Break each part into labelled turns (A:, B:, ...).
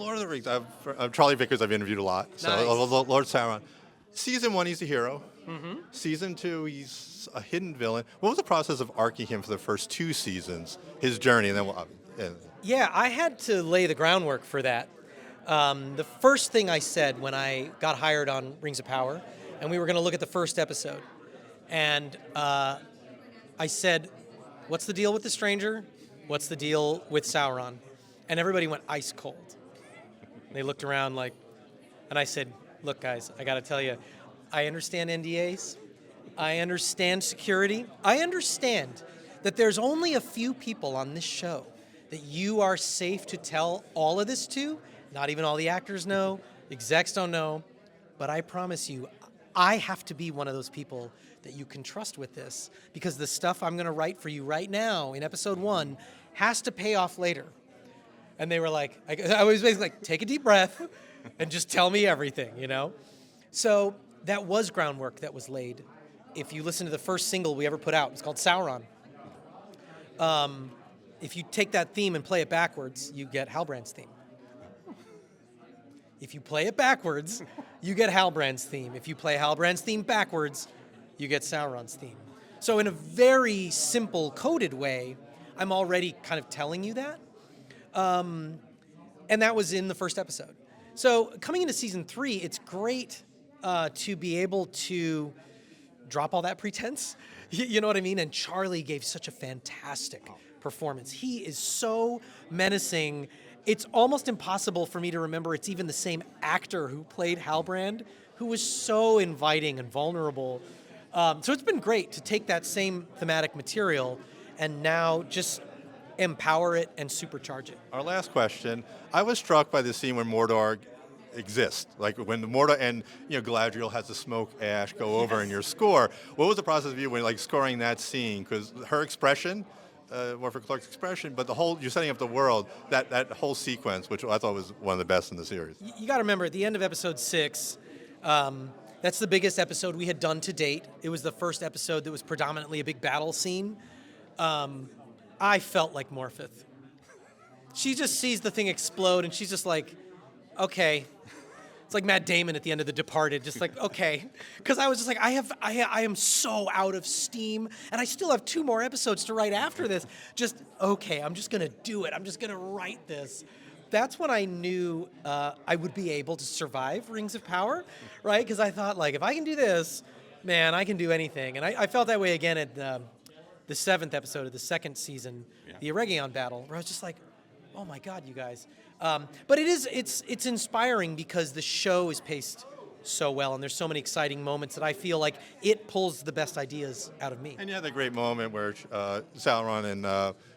A: Lord of the Rings. I'm Charlie Vickers. I've interviewed a lot. So
B: Nice.
A: Lord Sauron. Season 1, he's a hero.
B: Mm-hmm.
A: Season 2, he's a hidden villain. What was the process of arcing him for the first 2 seasons? His journey, and then
B: Yeah, I had to lay the groundwork for that. The first thing I said when I got hired on Rings of Power, and we were going to look at the first episode, and I said, "What's the deal with the stranger? What's the deal with Sauron?" And everybody went ice cold. They looked around like, and I said, "Look, guys, I got to tell you, I understand NDAs. I understand security. I understand that there's only a few people on this show that you are safe to tell all of this to. Not even all the actors know, execs don't know, but I promise you, I have to be one of those people that you can trust with this, because the stuff I'm going to write for you right now in episode 1 has to pay off later." And they were like, I was basically like, take a deep breath and just tell me everything, you know? So that was groundwork that was laid. If you listen to the first single we ever put out, it's called Sauron. If you take that theme and play it backwards, you get Halbrand's theme. If you play it backwards, you get Halbrand's theme. If you play Halbrand's theme backwards, you get Sauron's theme. So in a very simple, coded way, I'm already kind of telling you that. And that was in the first episode. So coming into season 3, it's great to be able to drop all that pretense. You know what I mean? And Charlie gave such a fantastic performance. He is so menacing. It's almost impossible for me to remember it's even the same actor who played Halbrand, who was so inviting and vulnerable. So it's been great to take that same thematic material and now just empower it and supercharge it.
A: Our last question. I was struck by the scene when Mordor exists, like when the Mordor and Galadriel has the smoke ash go over in your score. What was the process of you when scoring that scene? Because her expression, Morford Clark's expression, but you're setting up the world, that whole sequence, which I thought was one of the best in the series.
B: You got to remember, at the end of episode 6, that's the biggest episode we had done to date. It was the first episode that was predominantly a big battle scene. I felt like Morpeth. She just sees the thing explode, and she's just like, okay. It's like Matt Damon at the end of The Departed, just like, okay. Because I was just like, I am so out of steam, and I still have 2 more episodes to write after this. Just, okay, I'm just going to do it. I'm just going to write this. That's when I knew I would be able to survive Rings of Power, right? Because I thought, if I can do this, man, I can do anything. And I felt that way again at the 7th episode of the 2nd season, the Eregion battle, where I was just like, oh my God, you guys. But it's inspiring because the show is paced so well, and there's so many exciting moments that I feel like it pulls the best ideas out of me.
A: And you had the great moment where Sauron and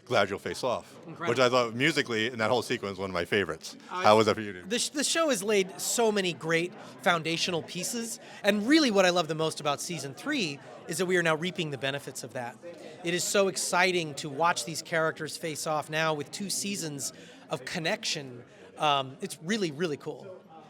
A: Galadriel face off,
B: Incredible.
A: which I thought musically in that whole sequence was one of my favorites. How was that for you?
B: The show has laid so many great foundational pieces, and really what I love the most about season 3 is that we are now reaping the benefits of that. It is so exciting to watch these characters face off now with 2 seasons of connection. It's really, really cool.